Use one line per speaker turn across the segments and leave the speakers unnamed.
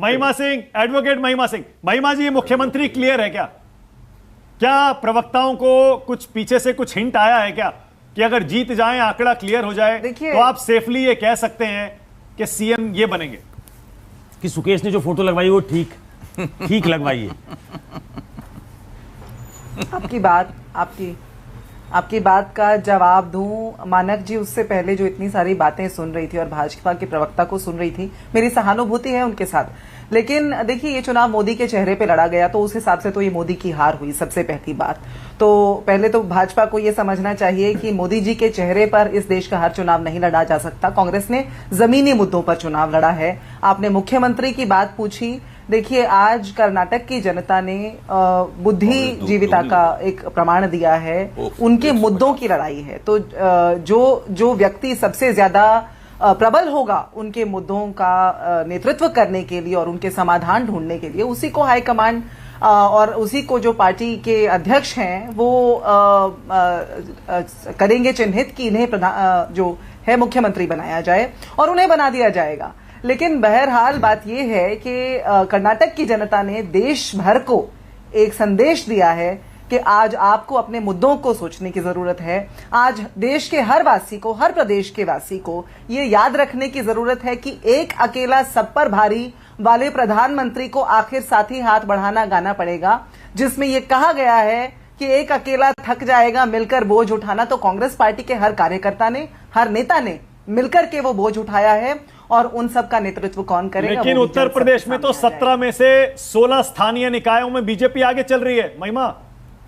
महिमा सिंह, एडवोकेट महिमा सिंह, महिमा जी, ये मुख्यमंत्री क्लियर है क्या? क्या प्रवक्ताओं को कुछ पीछे से कुछ हिंट आया है क्या कि अगर जीत जाएं, आंकड़ा क्लियर हो जाए तो आप सेफली ये कह सकते हैं कि सीएम ये बनेंगे?
कि सुकेश ने जो फोटो लगवाई वो ठीक लगवाई है।
आपकी बात का जवाब दूं मानक जी, उससे पहले जो इतनी सारी बातें सुन रही थी और भाजपा के प्रवक्ता को सुन रही थी, मेरी सहानुभूति है उनके साथ, लेकिन देखिए ये चुनाव मोदी के चेहरे पे लड़ा गया तो उस हिसाब से तो ये मोदी की हार हुई। सबसे पहली बात तो पहले तो भाजपा को ये समझना चाहिए कि मोदी जी के चेहरे पर इस देश का हर चुनाव नहीं लड़ा जा सकता। कांग्रेस ने जमीनी मुद्दों पर चुनाव लड़ा है। आपने मुख्यमंत्री की बात पूछी, देखिए आज कर्नाटक की जनता ने बुद्धिजीविता का एक प्रमाण दिया है, उनके मुद्दों की लड़ाई है। तो जो व्यक्ति सबसे ज्यादा प्रबल होगा उनके मुद्दों का नेतृत्व करने के लिए और उनके समाधान ढूंढने के लिए, उसी को हाईकमांड और उसी को जो पार्टी के अध्यक्ष हैं वो करेंगे चिन्हित कि इन्हें जो है मुख्यमंत्री बनाया जाए और उन्हें बना दिया जाएगा। लेकिन बहरहाल बात यह है कि कर्नाटक की जनता ने देश भर को एक संदेश दिया है कि आज आपको अपने मुद्दों को सोचने की जरूरत है। आज देश के हर वासी को, हर प्रदेश के वासी को ये याद रखने की जरूरत है कि एक अकेला सब पर भारी वाले प्रधानमंत्री को आखिर साथी हाथ बढ़ाना गाना पड़ेगा, जिसमें यह कहा गया है कि एक अकेला थक जाएगा मिलकर बोझ उठाना। तो कांग्रेस पार्टी के हर कार्यकर्ता ने, हर नेता ने मिलकर के वो बोझ उठाया है और उन सब का नेतृत्व कौन करेगा?
लेकिन उत्तर प्रदेश में तो 17 में से 16 स्थानीय निकायों में बीजेपी आगे चल रही है महिमा।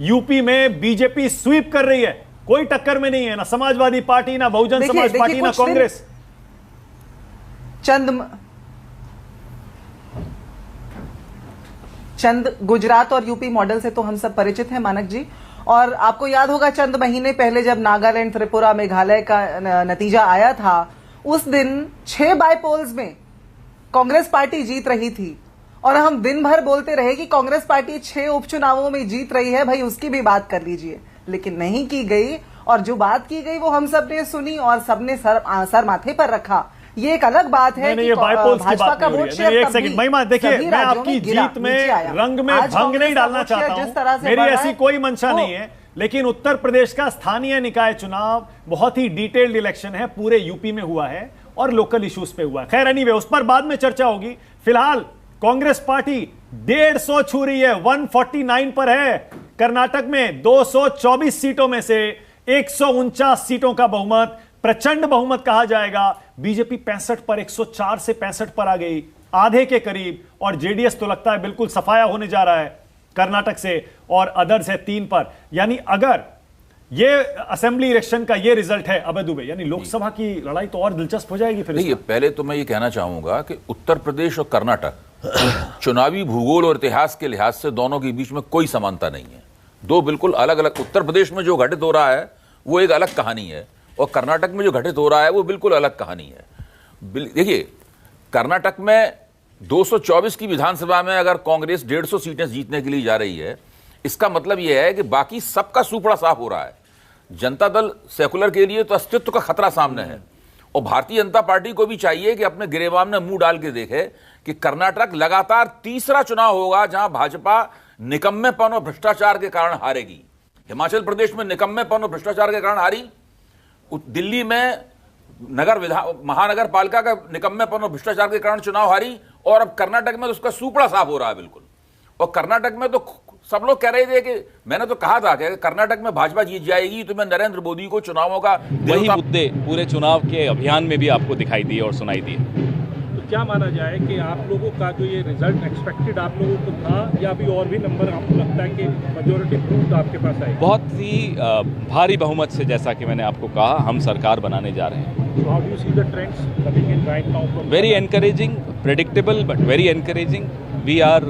यूपी में बीजेपी स्वीप कर रही है, कोई टक्कर में नहीं है, ना समाजवादी पार्टी, ना बहुजन समाज पार्टी, ना कांग्रेस।
चंद गुजरात और यूपी मॉडल से तो हम सब परिचित हैं मानक जी, और आपको याद होगा चंद महीने पहले जब नागालैंड, त्रिपुरा, मेघालय का नतीजा आया था, उस दिन 6 बाईपोल्स में कांग्रेस पार्टी जीत रही थी और हम दिन भर बोलते रहे कि कांग्रेस पार्टी 6 उपचुनावों में जीत रही है, भाई उसकी भी बात कर लीजिए। लेकिन नहीं की गई, और जो बात की गई वो हम सब ने सुनी और सबने सर माथे पर रखा। ये एक अलग बात है कि भाजपा का वोट शेयर।
एक सेकंड महिमा, देखिए मैं आपकी जीत में रंग में भंग नहीं डालना चाहता हूं, मेरी ऐसी कोई मंशा नहीं है, लेकिन उत्तर प्रदेश का स्थानीय निकाय चुनाव बहुत ही डिटेल्ड इलेक्शन है, पूरे यूपी में हुआ है और लोकल इश्यूज पे हुआ है। खैर एनीवे उस पर बाद में चर्चा होगी। फिलहाल कांग्रेस पार्टी 150 छू रही है, 149 पर है। कर्नाटक में 224 सीटों में से 149 सीटों का बहुमत, प्रचंड बहुमत कहा जाएगा। बीजेपी 65 पर, 104 से 65 पर आ गई, आधे के करीब, और जेडीएस तो लगता है बिल्कुल सफाया होने जा रहा है कर्नाटक से, और अदर्स है 3 पर। यानी अगर ये असेंबली इलेक्शन का ये रिजल्ट है अबे दुबे, यानी लोकसभा की लड़ाई तो और दिलचस्प हो जाएगी। फिर
देखिए पहले तो मैं ये कहना चाहूंगा कि उत्तर प्रदेश और कर्नाटक चुनावी भूगोल और इतिहास के लिहाज से दोनों के बीच में कोई समानता नहीं है, दो बिल्कुल अलग अलग। उत्तर प्रदेश में जो घटित हो रहा है वो एक अलग कहानी है और कर्नाटक में जो घटित हो रहा है वो बिल्कुल अलग कहानी है। देखिए कर्नाटक में 224 की विधानसभा में अगर कांग्रेस 150 सीटें जीतने के लिए जा रही है, इसका मतलब यह है कि बाकी सबका सूपड़ा साफ हो रहा है। जनता दल सेकुलर के लिए तो अस्तित्व का खतरा सामने है, और भारतीय जनता पार्टी को भी चाहिए कि अपने गिरेबान में मुंह डाल के देखे कि कर्नाटक लगातार तीसरा चुनाव होगा जहां भाजपा निकम्मेपन और भ्रष्टाचार के कारण हारेगी। हिमाचल प्रदेश में निकम्मेपन और भ्रष्टाचार के कारण हारी, दिल्ली में महानगर पालिका का निकम्मेपन और भ्रष्टाचार के कारण चुनाव हारी, और अब कर्नाटक में तो उसका सूपड़ा साफ हो रहा है बिल्कुल। और कर्नाटक में तो सब लोग कह रहे थे कि मैंने तो कहा था कि कर्नाटक में भाजपा जीत जाएगी, तो मैं नरेंद्र मोदी को चुनावों का
वही मुद्दे पूरे चुनाव के अभियान में भी आपको दिखाई दिए और सुनाई दिए।
तो क्या माना जाए कि आप लोगों का जो ये रिजल्ट एक्सपेक्टेड आप लोगों को था, या अभी और भी नंबर आपको लगता है कि मेजॉरिटी प्रूफ आपके पास आएगी?
बहुत ही भारी बहुमत से, जैसा कि मैंने आपको कहा, हम सरकार बनाने जा रहे हैं।
So how do you see the trends coming in right now?
Very encouraging, predictable, but very encouraging. We are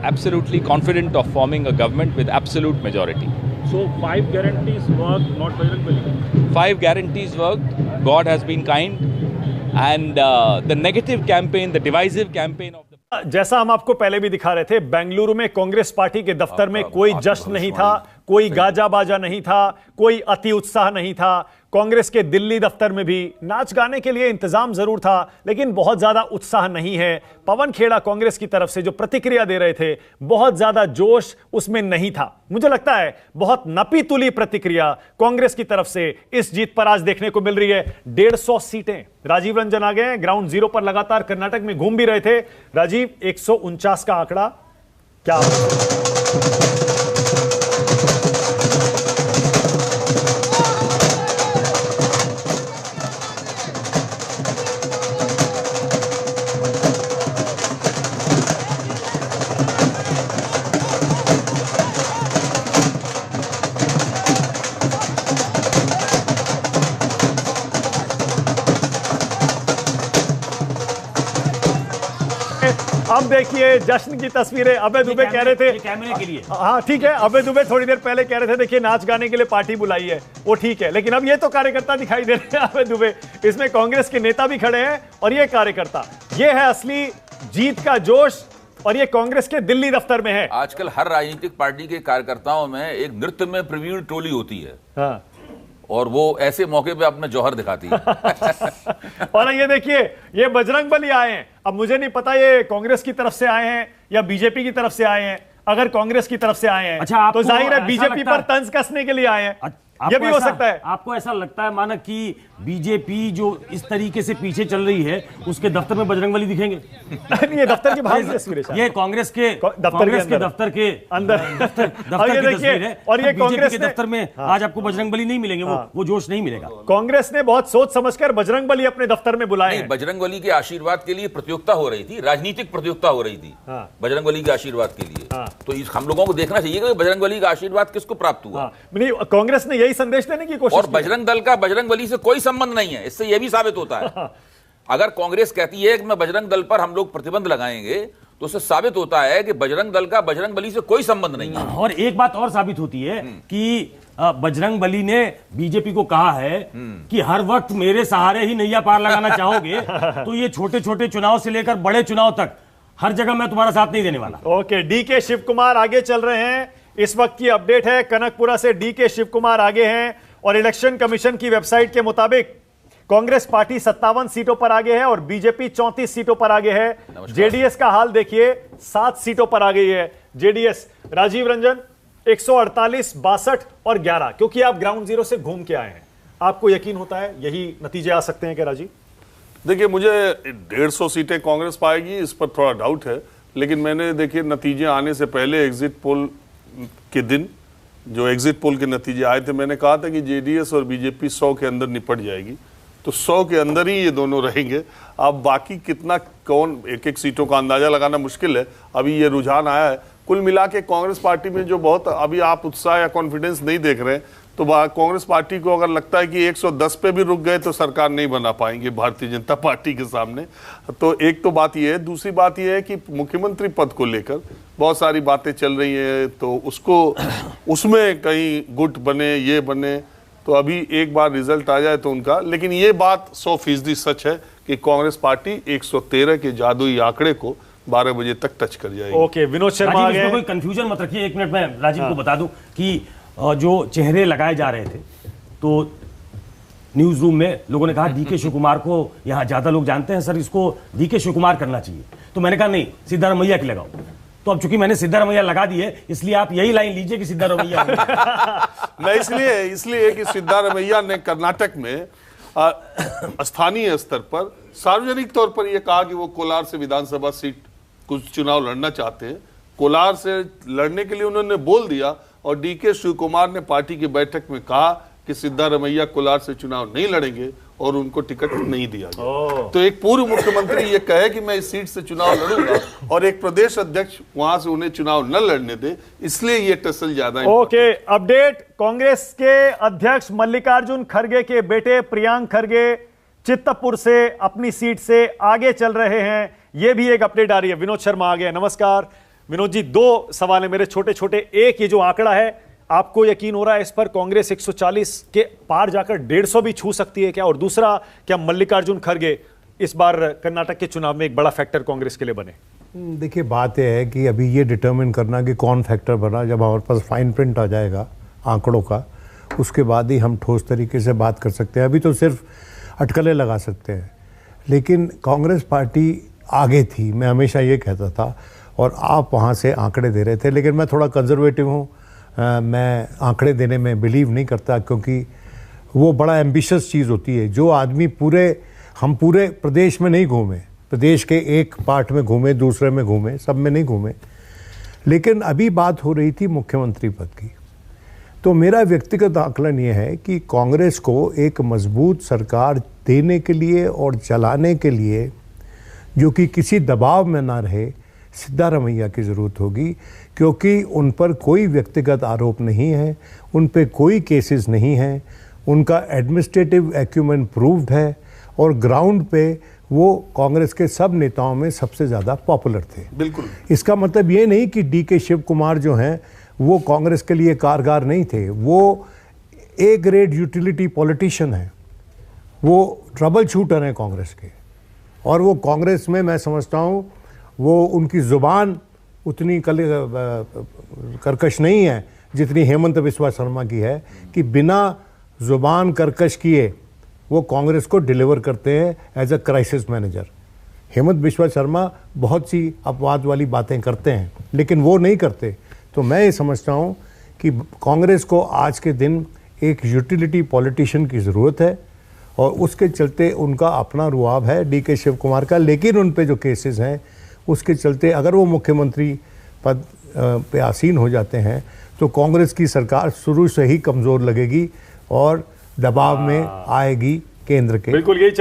absolutely confident of forming a government with absolute majority.
So 5 guarantees worked, not Bajrang Bali?
5 guarantees worked. God has been kind, and the negative campaign, the divisive campaign of the
जैसा हम आपको पहले भी दिखा रहे थे, बेंगलुरु में Congress party के दफ्तर में कोई जश्न नहीं था, कोई गाजा बाजा नहीं था, कोई अति उत्साह नहीं था, कांग्रेस के दिल्ली दफ्तर में भी नाच गाने के लिए इंतजाम जरूर था, लेकिन बहुत ज्यादा उत्साह नहीं है। पवन खेड़ा कांग्रेस की तरफ से जो प्रतिक्रिया दे रहे थे, बहुत ज्यादा जोश उसमें नहीं था। मुझे लगता है बहुत नपी तुली प्रतिक्रिया कांग्रेस की तरफ से इस जीत पर आज देखने को मिल रही है। 150 सीटें। राजीव रंजन आ गए, ग्राउंड जीरो पर लगातार कर्नाटक में घूम भी रहे थे। राजीव, 149 का आंकड़ा क्या? अब देखिए जश्न की तस्वीरें। अभय दुबे कह रहे थे
कैमरे के लिए,
हाँ ठीक है, अभय दुबे थोड़ी देर पहले कह रहे थे देखिए नाच गाने के लिए पार्टी बुलाई है, वो ठीक है, लेकिन अब ये तो कार्यकर्ता दिखाई दे रहे हैं अभय दुबे। इसमें कांग्रेस के नेता भी खड़े हैं और ये कार्यकर्ता। ये है असली जीत का जोश और ये कांग्रेस के दिल्ली दफ्तर में है।
आजकल हर राजनीतिक पार्टी के कार्यकर्ताओं में एक नृत्य में प्रवीण टोली होती है,
हाँ।
और वो ऐसे मौके पे अपना जौहर दिखाती है।
और ये देखिए, ये बजरंगबली आए हैं। अब मुझे नहीं पता ये कांग्रेस की तरफ से आए हैं या बीजेपी की तरफ से आए हैं। अगर कांग्रेस की तरफ से आए हैं
अच्छा,
तो जाहिर है बीजेपी पर तंज कसने के लिए आए हैं। ये भी हो सकता है।
आपको ऐसा लगता है माना कि बीजेपी जो इस तरीके से पीछे चल रही है उसके दफ्तर में बजरंगबली दिखेंगे?
ये दफ्तर की बाहर की तस्वीर है,
ये कांग्रेस के दफ्तर के अंदर दफ्तर की तस्वीर है।
और ये कांग्रेस
के दफ्तर में आज आपको बजरंगबली नहीं मिलेंगे, वो जोश नहीं मिलेगा।
कांग्रेस ने बहुत सोच समझकर बजरंगबली अपने दफ्तर में बुलाए हैं।
बजरंगबली के आशीर्वाद के लिए प्रतियोगिता हो रही थी, राजनीतिक प्रतियोगिता हो रही थी बजरंगबली के आशीर्वाद के लिए। तो हम लोगों को देखना चाहिए कि बजरंगबली का आशीर्वाद किसको प्राप्त हुआ।
कांग्रेस ने यही संदेश देने की कोशिश,
और बजरंग दल का बजरंगबली से कोई संबंध नहीं है। इससे यह भी साबित होता है अगर कांग्रेस कहती है कि मैं बजरंग दल पर हम लोग प्रतिबंध लगाएंगे, तो उससे साबित होता है कि बजरंग दल का बजरंगबली से कोई संबंध नहीं है।
और एक बात और साबित होती है कि बजरंगबली ने बीजेपी को कहा है कि हर वक्त मेरे सहारे ही नैया पार लगाना चाहोगे तो ये छोटे छोटे चुनाव से लेकर बड़े चुनाव तक हर जगह मैं तुम्हारा साथ नहीं देने वाला।
ओके, डीके शिव कुमार आगे चल रहे हैं। इस वक्त की अपडेट है, कनकपुरा से डीके शिव कुमार आगे हैं और इलेक्शन कमीशन की वेबसाइट के मुताबिक कांग्रेस पार्टी 57 सीटों पर आगे है और बीजेपी 34 सीटों पर आगे है। जेडीएस का हाल देखिए, 7 सीटों पर आ गई है जेडीएस। राजीव रंजन, 148, 62 और 11, क्योंकि आप ग्राउंड जीरो से घूम के आए हैं, आपको यकीन होता है यही नतीजे आ सकते हैं क्या राजीव?
देखिए, मुझे 150 सीटें कांग्रेस पाएगी इस पर थोड़ा डाउट है, लेकिन मैंने देखिए नतीजे आने से पहले एग्जिट पोल के दिन जो एग्जिट पोल के नतीजे आए थे, मैंने कहा था कि जेडीएस और बीजेपी 100 के अंदर निपट जाएगी, तो 100 के अंदर ही ये दोनों रहेंगे। अब बाकी कितना कौन एक सीटों का अंदाजा लगाना मुश्किल है। अभी ये रुझान आया है, कुल मिला के कांग्रेस पार्टी में जो बहुत अभी आप उत्साह या कॉन्फिडेंस नहीं देख रहे हैं, तो कांग्रेस पार्टी को अगर लगता है कि 110 पे भी रुक गए तो सरकार नहीं बना पाएंगे भारतीय जनता पार्टी के सामने। तो एक तो बात यह है, दूसरी बात यह है कि मुख्यमंत्री पद को लेकर बहुत सारी बातें चल रही हैं, तो उसको उसमें कहीं गुट बने ये बने, तो अभी एक बार रिजल्ट आ जाए तो उनका। लेकिन ये बात 100% सच है कि कांग्रेस पार्टी 113 के जादुई आंकड़े को 12 बजे तक टच कर जाएगी।
ओके, विनोद शर्मा आ गए।
कोई कंफ्यूजन मत रखिए, एक मिनट में राजीव को बता दूं कि जो चेहरे लगाए जा रहे थे, तो न्यूज रूम में लोगों ने कहा डीके शिव कुमार को यहाँ ज्यादा लोग जानते हैं सर, इसको डीके शिव कुमार करना चाहिए। तो मैंने कहा नहीं, सिद्धारमैया की लगाओ। तो अब चूंकि मैंने सिद्धारमैया लगा दी है, इसलिए आप यही लाइन लीजिए कि सिद्धारमैया।
मैं इसलिए कि सिद्धारमैया ने कर्नाटक में स्थानीय स्तर पर सार्वजनिक तौर पर यह कहा कि वो कोलार से विधानसभा सीट कुछ चुनाव लड़ना चाहते हैं। कोलार से लड़ने के लिए उन्होंने बोल दिया और डीके शिव कुमार ने पार्टी की बैठक में कहा कि सिद्धारमैया कोलार से चुनाव नहीं लड़ेंगे और उनको टिकट नहीं दिया गया। तो एक पूर्व मुख्यमंत्री ये कहे कि मैं इस सीट से चुनाव लड़ूंगा और एक प्रदेश अध्यक्ष वहां से उन्हें चुनाव न लड़ने दे, इसलिए ये टसल ज्यादा है।
Okay, update. कांग्रेस के अध्यक्ष मल्लिकार्जुन खड़गे के बेटे प्रियांक खड़गे चित्तपुर से अपनी सीट से आगे चल रहे हैं, यह भी एक अपडेट आ रही है। विनोद शर्मा आ गया, नमस्कार विनोद जी। 2 सवाल है मेरे छोटे छोटे। एक, ये जो आंकड़ा है, आपको यकीन हो रहा है इस पर कांग्रेस 140 के पार जाकर 150 भी छू सकती है क्या? और दूसरा, क्या मल्लिकार्जुन खड़गे इस बार कर्नाटक के चुनाव में एक बड़ा फैक्टर कांग्रेस के लिए बने?
देखिए, बात यह है कि अभी ये डिटरमिन करना कि कौन फैक्टर बना, जब हमारे पास फाइन प्रिंट आ जाएगा आंकड़ों का, उसके बाद ही हम ठोस तरीके से बात कर सकते हैं। अभी तो सिर्फ अटकलें लगा सकते हैं। लेकिन कांग्रेस पार्टी आगे थी, मैं हमेशा ये कहता था, और आप वहाँ से आंकड़े दे रहे थे। लेकिन मैं थोड़ा कंजर्वेटिव हूँ, मैं आंकड़े देने में बिलीव नहीं करता, क्योंकि वो बड़ा एम्बिशियस चीज़ होती है। जो आदमी हम पूरे प्रदेश में नहीं घूमे, प्रदेश के एक पार्ट में घूमे, दूसरे में घूमे, सब में नहीं घूमे। लेकिन अभी बात हो रही थी मुख्यमंत्री पद की, तो मेरा व्यक्तिगत आकलन ये है कि कांग्रेस को एक मजबूत सरकार देने के लिए और चलाने के लिए, जो कि किसी दबाव में ना रहे, सिद्धारमैया की ज़रूरत होगी, क्योंकि उन पर कोई व्यक्तिगत आरोप नहीं है, उन पे कोई केसेस नहीं हैं, उनका एडमिनिस्ट्रेटिव एक्यूमेंट प्रूव्ड है, और ग्राउंड पे वो कांग्रेस के सब नेताओं में सबसे ज़्यादा पॉपुलर थे।
बिल्कुल।
इसका मतलब ये नहीं कि डीके शिव कुमार जो हैं वो कांग्रेस के लिए कारगर नहीं थे। वो ए ग्रेड यूटिलिटी पॉलिटिशियन हैं, वो ट्रबल शूटर हैं कांग्रेस के, और वो कांग्रेस में मैं समझता हूँ वो उनकी ज़ुबान उतनी कर्कश नहीं है जितनी हेमंत बिस्वा शर्मा की है, कि बिना ज़ुबान कर्कश किए वो कांग्रेस को डिलीवर करते हैं as a crisis manager. Himanta Biswa Sarma बहुत सी अपवाद वाली बातें करते हैं, लेकिन वो नहीं करते। तो मैं ये समझता हूँ कि कांग्रेस को आज के दिन एक यूटिलिटी पॉलिटिशियन की ज़रूरत है, और उसके चलते उनका अपना रुआब है डीके शिव कुमार का। लेकिन उन पे जो केसेस हैं उसके चलते अगर वो मुख्यमंत्री पद पे आसीन हो जाते हैं तो कांग्रेस की सरकार शुरू से ही कमज़ोर लगेगी और दबाव में आएगी केंद्र के।
बिल्कुल यही चर्चा